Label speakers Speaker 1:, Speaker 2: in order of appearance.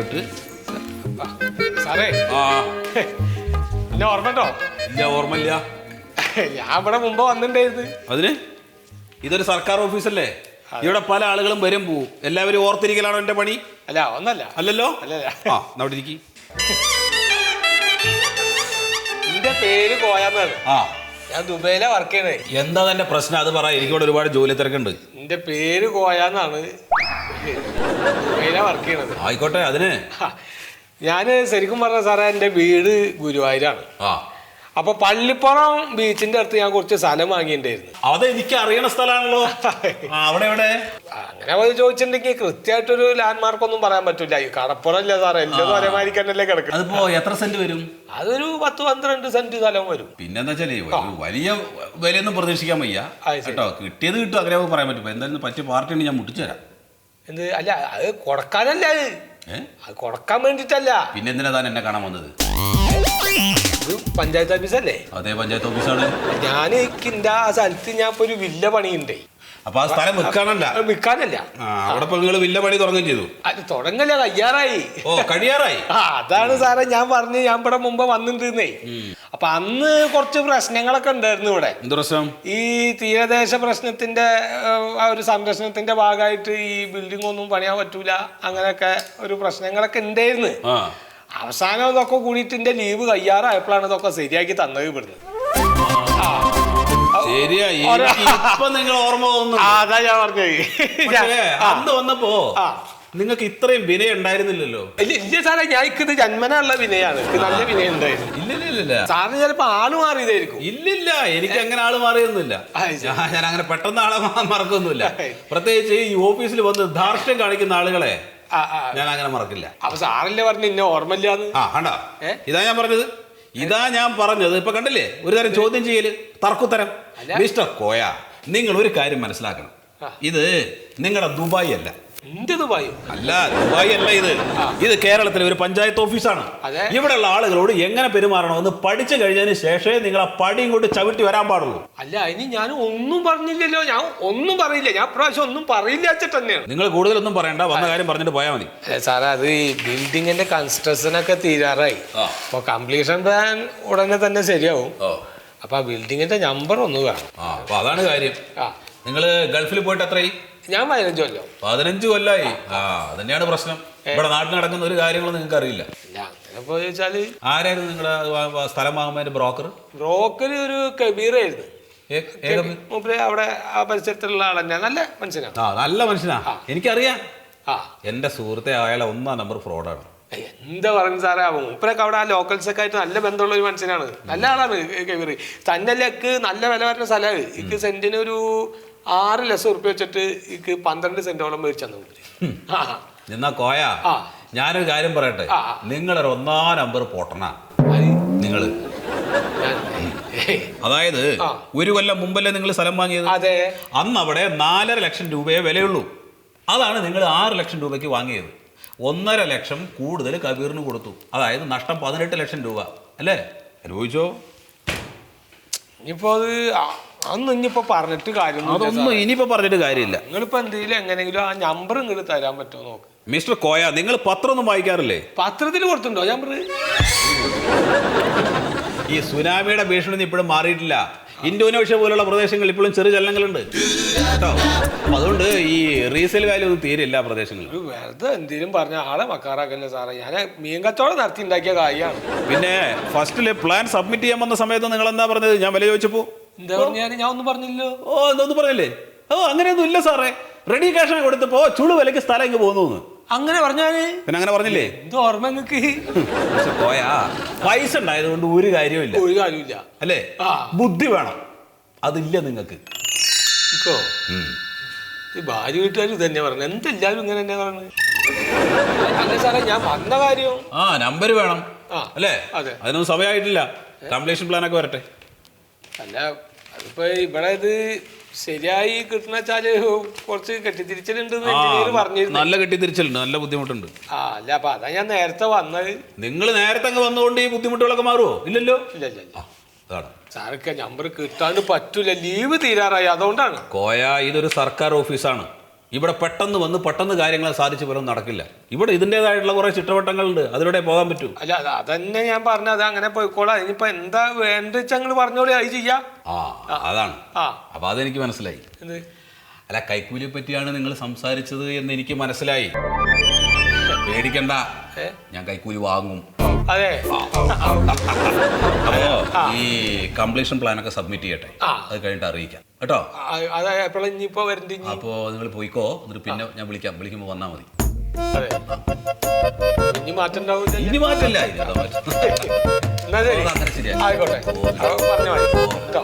Speaker 1: ബന്ധപ്പെട്ട്
Speaker 2: സാറേ
Speaker 1: ആ
Speaker 2: എന്നെ ഓർമ്മണ്ടോ?
Speaker 1: ഇല്ല, ഓർമ്മയില്ല.
Speaker 2: ഞാൻ ഇവിടെ മുമ്പ് വന്നിട്ടുണ്ടായിരുന്നു.
Speaker 1: അതിന് ഇതൊരു സർക്കാർ ഓഫീസല്ലേ, ഇവിടെ പല ആളുകളും വരും പോവും. എല്ലാവരും ഓർത്തിരിക്കലാണോ എന്റെ പണി?
Speaker 2: അല്ല ഒന്നല്ല.
Speaker 1: അല്ലല്ലോ.
Speaker 2: അല്ലല്ല.
Speaker 1: ആ അവിടെ ഇരിക്കി.
Speaker 2: എന്റെ പേര് കോയാന്നാണ്.
Speaker 1: ആ
Speaker 2: ഞാൻ ദുബൈയിലെ വർക്ക് ചെയ്യണേ.
Speaker 1: എന്താ എന്റെ പ്രശ്നം അത് പറ, എനിക്കിവിടെ ഒരുപാട് ജോലി തിരക്കുണ്ട്.
Speaker 2: എന്റെ പേര് കോയാന്നാണ്, ദുബൈയിലെ വർക്ക് ചെയ്യണത്.
Speaker 1: ആയിക്കോട്ടെ. അതിന്
Speaker 2: ഞാൻ ശരിക്കും പറഞ്ഞ സാറേ എൻ്റെ വീട് ഗുരുവായൂരാണ്.
Speaker 1: ആ
Speaker 2: അപ്പൊ പള്ളിപ്പുറം ബീച്ചിന്റെ അടുത്ത് ഞാൻ കുറച്ച് സ്ഥലം വാങ്ങിയിട്ടുണ്ടായിരുന്നു.
Speaker 1: അത് എനിക്ക് അറിയണ സ്ഥലമാണല്ലോ. അവിടെ എവിടെ?
Speaker 2: അങ്ങനെ ചോദിച്ചിട്ടുണ്ടെങ്കിൽ കൃത്യമായിട്ടൊരു ലാൻഡ് മാർക്ക് ഒന്നും പറയാൻ പറ്റില്ല. ഈ കടപ്പുറം അല്ലേ സാറേ, എല്ലാം ഒരേമാതിരിക്കന്നല്ലേ കിടക്കുന്നത്.
Speaker 1: അതിപ്പോ എത്ര സെന്റ് വരും?
Speaker 2: അതൊരു 10-12 സെന്റ് സ്ഥലം വരും.
Speaker 1: പിന്നെന്താ വെച്ചാലേ വലിയ വിലയൊന്നും പ്രതീക്ഷിക്കാൻ വയ്യ കേട്ടോ. കിട്ടിയത് കിട്ടും, അങ്ങനെ പറയാൻ പറ്റും. എന്തായാലും പറ്റിയ പാർട്ടി ഞാൻ മുട്ടിച്ചു തരാം.
Speaker 2: എന്ത്? അല്ല അത് കൊടുക്കാനല്ല, അത് കൊടുക്കാൻ വേണ്ടിട്ടല്ല.
Speaker 1: പിന്നെ എന്തിനാ താൻ എന്നെ കാണാൻ വന്നത്?
Speaker 2: ഇത് പഞ്ചായത്ത് ഓഫീസല്ലേ?
Speaker 1: അതെ, പഞ്ചായത്ത് ഓഫീസാണ്.
Speaker 2: ഞാൻ എന്റെ ആ സ്ഥലത്ത് ഞാൻ ഇപ്പൊ ഒരു വില്ല പണിയുണ്ടേ.
Speaker 1: അപ്പൊ ആ സ്ഥലം വിൽക്കാനല്ല?
Speaker 2: വിൽക്കാനല്ല.
Speaker 1: അവിടെ നിങ്ങൾ വില്ല പണി തുടങ്ങുകയും ചെയ്തു?
Speaker 2: അത് തുടങ്ങല്ല, കഴിയാറായി.
Speaker 1: ഓ, കഴിയാറായി.
Speaker 2: അതാണ് സാറേ ഞാൻ പറഞ്ഞു, ഞാൻ ഇവിടെ മുമ്പ് വന്നിട്ടുന്നേ. അപ്പൊ അന്ന് കുറച്ച് പ്രശ്നങ്ങളൊക്കെ ഉണ്ടായിരുന്നു ഇവിടെ.
Speaker 1: എന്ത് പ്രശ്നം?
Speaker 2: ഈ തീരദേശ പ്രശ്നത്തിന്റെ ആ ഒരു സംരക്ഷണത്തിന്റെ ഭാഗമായിട്ട് ഈ ബിൽഡിംഗ് ഒന്നും പണിയാൻ പറ്റൂല, അങ്ങനെയൊക്കെ ഒരു പ്രശ്നങ്ങളൊക്കെ ഉണ്ടായിരുന്നു. അവസാനം ഇതൊക്കെ കൂടിയിട്ട് എന്റെ ലീവ് കഴിയാറായപ്പോഴാണ് ഇതൊക്കെ ശരിയാക്കി തന്നത് ഇവിടുന്ന്.
Speaker 1: ശരിയായി. ഇപ്പൊ നിങ്ങൾ ഓർമ്മ തോന്നുന്നു.
Speaker 2: അതാ ഞാൻ പറഞ്ഞത്.
Speaker 1: അന്ന് വന്നപ്പോ നിങ്ങൾക്ക് ഇത്രയും വിനയം ഉണ്ടായിരുന്നില്ലല്ലോ.
Speaker 2: ഇല്ല സാറേ, ഞാൻ ഇത് ജന്മനുള്ള വിനയാണ്. നല്ല വിനയം ഉണ്ടായിരുന്നു.
Speaker 1: ഇല്ലില്ല,
Speaker 2: സാറിന് ചിലപ്പോ ആള് മാറിയതായിരിക്കും.
Speaker 1: ഇല്ലില്ല, എനിക്ക് അങ്ങനെ ആള് മാറിയൊന്നുമില്ല. ഞാൻ അങ്ങനെ പെട്ടെന്ന് ആളെ മറക്കൊന്നുമില്ല. പ്രത്യേകിച്ച് ഈ ഓഫീസിൽ വന്ന് ധാർഷ്ട്യം കാണിക്കുന്ന ആളുകളെ ഞാൻ അങ്ങനെ മറക്കില്ല.
Speaker 2: അപ്പൊ സാറല്ലേ പറഞ്ഞു ഇന്നെ ഓർമ്മയില്ലാന്ന്?
Speaker 1: കണ്ടോ, ഇതാ ഞാൻ പറഞ്ഞത്. ഇപ്പൊ കണ്ടില്ലേ, ഒരു തരം ചോദ്യം ചെയ്യല്, തർക്കുത്തരം. മിസ്റ്റർ കോയ, നിങ്ങൾ ഒരു കാര്യം മനസ്സിലാക്കണം. ഇത് നിങ്ങളുടെ ദുബായ് അല്ല.
Speaker 2: എന്റെ ദുബായ്
Speaker 1: അല്ല, ദുബായ് അല്ല ഇത് കേരളത്തിലെ ഒരു പഞ്ചായത്ത് ഓഫീസാണ്. ഇവിടെയുള്ള ആളുകളോട് എങ്ങനെ പെരുമാറണമെന്ന് പഠിച്ചു കഴിഞ്ഞതിന് ശേഷമേ നിങ്ങൾ ആ പടിയും കൊണ്ട് ചവിട്ടി വരാൻ പാടുള്ളൂ.
Speaker 2: അല്ല, ഇനി ഞാൻ ഒന്നും പറഞ്ഞില്ലല്ലോ. ഞാൻ ഒന്നും പറയില്ല. ഞാൻ പ്രാവശ്യം ഒന്നും പറയില്ല വെച്ചിട്ട് തന്നെയാണ്.
Speaker 1: നിങ്ങൾ കൂടുതലൊന്നും പറയണ്ട, വന്ന കാര്യം പറഞ്ഞിട്ട് പോയാൽ മതി.
Speaker 2: സാറേ, അത് ഈ ബിൽഡിങ്ങിന്റെ കൺസ്ട്രക്ഷൻ ഒക്കെ തീരാറായി. അപ്പൊ കംപ്ലീഷൻ പ്ലാൻ ഉടനെ തന്നെ ശരിയാവും. അപ്പൊ ആ ബിൽഡിങ്ങിന്റെ നമ്പർ ഒന്ന് വേണം.
Speaker 1: അപ്പൊ അതാണ് കാര്യം. നിങ്ങൾ ഗൾഫിൽ പോയിട്ട് എത്രയായി?
Speaker 2: ഞാൻ 15 കൊല്ലം.
Speaker 1: 15 കൊല്ലായി. അതന്നെയാണ് പ്രശ്നം. ഇവിടെ നാട്ടിൽ നടക്കുന്ന ഒരു കാര്യങ്ങളും നിങ്ങൾക്ക് അറിയില്ല.
Speaker 2: ചോദിച്ചാല്
Speaker 1: ആരായിരുന്നു നിങ്ങളുടെ സ്ഥലം വാങ്ങുമ്പോൾ ബ്രോക്കർ?
Speaker 2: ഒരു കബീറായിരുന്നു. അവിടെ ആ പരിസരത്തുള്ള ആളെന്നെ. നല്ല മനുഷ്യനാണ്.
Speaker 1: നല്ല മനുഷ്യനാ, എനിക്കറിയാം. എന്റെ സുഹൃത്തെ അയാളെ 1-ാം നമ്പർ ഫ്രോഡാണ്.
Speaker 2: എന്താ പറയുന്നത് സാറേ, മൂപ്പരൊക്കെ അവിടെ ആ ലോക്കൽസൊക്കെ ആയിട്ട് നല്ല ബന്ധമുള്ള ഒരു മനുഷ്യനാണ്. നല്ല ആളാണ് കബീർ. തന്നെല്ലേക്ക് നല്ല വില വരുന്ന സ്ഥലമാണ്. എനിക്ക് സെന്റിന് ഒരു 6 ലക്ഷം ഉറുപ്പ്യ വെച്ചിട്ട് എനിക്ക് 12 സെന്റോളം മേടിച്ചു തന്നു.
Speaker 1: എന്നാ കോയ, ഞാനൊരു കാര്യം പറയട്ടെ. നിങ്ങളൊരു 1-ാം നമ്പർ പൊട്ടണ നിങ്ങള്. അതായത് 1 കൊല്ലം മുമ്പല്ലേ നിങ്ങൾ സ്ഥലം വാങ്ങിയത്?
Speaker 2: അതെ.
Speaker 1: അന്ന് അവിടെ 4.5 ലക്ഷം രൂപയെ വിലയുള്ളൂ. അതാണ് നിങ്ങൾ 6 ലക്ഷം രൂപയ്ക്ക് വാങ്ങിയത്. 1.5 ലക്ഷം കൂടുതൽ കബീറിന് കൊടുത്തു. അതായത് നഷ്ടം 18 ലക്ഷം രൂപ അല്ലേ? ചോദിച്ചോ.
Speaker 2: ഇനിയിപ്പോ അത് അന്ന് ഇനിയിപ്പോ പറഞ്ഞിട്ട് കാര്യം
Speaker 1: അതൊന്നും ഇനിയിപ്പോ പറഞ്ഞിട്ട് കാര്യമില്ല.
Speaker 2: നിങ്ങളിപ്പോ എന്തെങ്കിലും എങ്ങനെയെങ്കിലും ആ നമ്പർ ഇങ്ങോട്ട് തരാൻ പറ്റുമോ നോക്ക്.
Speaker 1: മിസ്റ്റർ കോയ, നിങ്ങൾ പത്രം ഒന്നും വായിക്കാറില്ലേ?
Speaker 2: പത്രത്തിൽ കൊടുത്തുണ്ടോ നമ്പർ?
Speaker 1: ഈ സുനാമിയുടെ ഭീഷണി ഇപ്പോഴും മാറിയിട്ടില്ല. ഇന്തോനേഷ്യ പോലുള്ള പ്രദേശങ്ങളിൽ ഇപ്പോഴും ചെറു ചലനങ്ങളുണ്ട് കേട്ടോ. അതുകൊണ്ട് ഈ റീസെയിൽ വാല്യൂ ഒന്നും തീരെ പ്രദേശങ്ങളിൽ.
Speaker 2: വെറുതെ എന്തെങ്കിലും പറഞ്ഞ ആളെ മക്കാറാക്കല്ലേ സാറേ. ഞാൻ മീൻ കച്ചവടം നടത്തി ഉണ്ടാക്കിയ കാര്യമാണ്.
Speaker 1: പിന്നെ ഫസ്റ്റില് പ്ലാൻ സബ്മിറ്റ് ചെയ്യാൻ വന്ന സമയത്ത് നിങ്ങൾ എന്താ പറഞ്ഞത്? ഞാൻ വില ചോദിച്ചപ്പോ
Speaker 2: എന്താ പറഞ്ഞാൽ ഞാൻ ഒന്നും പറഞ്ഞില്ലല്ലോ.
Speaker 1: എന്തൊന്നും പറഞ്ഞില്ലേ? അങ്ങനെയൊന്നും ഇല്ല സാറേ. റെഡി ക്യാഷ് കൊടുത്തപ്പോ ചുളു വിലക്ക് സ്ഥലം ഇങ്ങ് പോകുന്നു.
Speaker 2: അങ്ങനെ പറഞ്ഞാല് പിന്നെ അങ്ങനെ പറഞ്ഞില്ലേ? എന്തോ ഓർമ്മ നിങ്ങക്ക്.
Speaker 1: പോയാ പൈസ ഉണ്ടായതുകൊണ്ട് ഒരു കാര്യമില്ല.
Speaker 2: ഒരു കാര്യമില്ല
Speaker 1: അല്ലേ? ബുദ്ധി വേണം, അതില്ല നിങ്ങൾക്ക്.
Speaker 2: ഈ ഭാര്യ വീട്ടുകാരും തന്നെ പറഞ്ഞു. എന്തെല്ലാരും ഇങ്ങനെ തന്നെ പറഞ്ഞു. അല്ല സാറേ, ഞാൻ വന്ന കാര്യം
Speaker 1: നമ്പർ വേണം അല്ലേ?
Speaker 2: അതെ.
Speaker 1: അതിനൊന്നും സമയമായിട്ടില്ല. കംപ്ലീഷൻ പ്ലാൻ ഒക്കെ വരട്ടെ.
Speaker 2: അല്ല, അതിപ്പോ ഇവിടെ ഇത് ശരിയായി കിട്ടണ വെച്ചാല് കുറച്ച് കെട്ടിത്തിരിച്ചിലുണ്ട് പറഞ്ഞിരുന്നു.
Speaker 1: നല്ല കെട്ടിത്തിരിച്ചിലുണ്ട്, നല്ല ബുദ്ധിമുട്ടുണ്ട്.
Speaker 2: അല്ല, അപ്പൊ അതാ ഞാൻ നേരത്തെ വന്നത്.
Speaker 1: നിങ്ങൾ നേരത്തെ അങ്ങ് വന്നുകൊണ്ട് ഈ ബുദ്ധിമുട്ടുകളൊക്കെ മാറുമോ? ഇല്ലല്ലോ.
Speaker 2: ഇല്ല. സാർക്ക് നമ്പർ കിട്ടാണ്ട് പറ്റൂല. ലീവ് തീരാറായി, അതുകൊണ്ടാണ്.
Speaker 1: കോയ, ഇതൊരു സർക്കാർ ഓഫീസാണ്. ഇവിടെ പെട്ടെന്ന് വന്ന് പെട്ടെന്ന് കാര്യങ്ങൾ സാധിച്ചു പോലും നടക്കില്ല. ഇവിടെ ഇതിൻ്റെതായിട്ടുള്ള കുറേ ചിട്ടവട്ടങ്ങളുണ്ട്, അതിലൂടെ പോകാൻ പറ്റൂ.
Speaker 2: അല്ല അതന്നെ ഞാൻ പറഞ്ഞത്, അങ്ങനെ പോയിക്കോളാം. ഇനിയിപ്പോ എന്താ വേണ്ടിച്ചങ്ങൾ പറഞ്ഞോളി, അത് ചെയ്യാം.
Speaker 1: അതാണ്.
Speaker 2: ആ
Speaker 1: അപ്പൊ അതെനിക്ക് മനസ്സിലായി. അല്ല, കൈക്കൂലിയെ പറ്റിയാണ് നിങ്ങൾ സംസാരിച്ചത് എന്ന് എനിക്ക് മനസ്സിലായി. പേടിക്കണ്ട, ഞാൻ കൈക്കൂലി വാങ്ങും.
Speaker 2: അതെ.
Speaker 1: അപ്പോ ഈ കംപ്ലീഷൻ പ്ലാൻ ഒക്കെ സബ്മിറ്റ് ചെയ്യട്ടെ, അത് കഴിഞ്ഞിട്ട് അറിയിക്കാം കേട്ടോ.
Speaker 2: അതെ, എപ്പോഴും ഇനിയിപ്പോ വരണ്ടേ?
Speaker 1: അപ്പോ നിങ്ങൾ പോയിക്കോ, എന്നിട്ട് പിന്നെ ഞാൻ വിളിക്കുമ്പോ വന്നാൽ മതി.
Speaker 2: അതെ, ഇനി മാറ്റം ഉണ്ടാവില്ല.
Speaker 1: ഇനി മാറ്റില്ല,
Speaker 2: ആയിക്കോട്ടെ, പറഞ്ഞ മതി കേട്ടോ.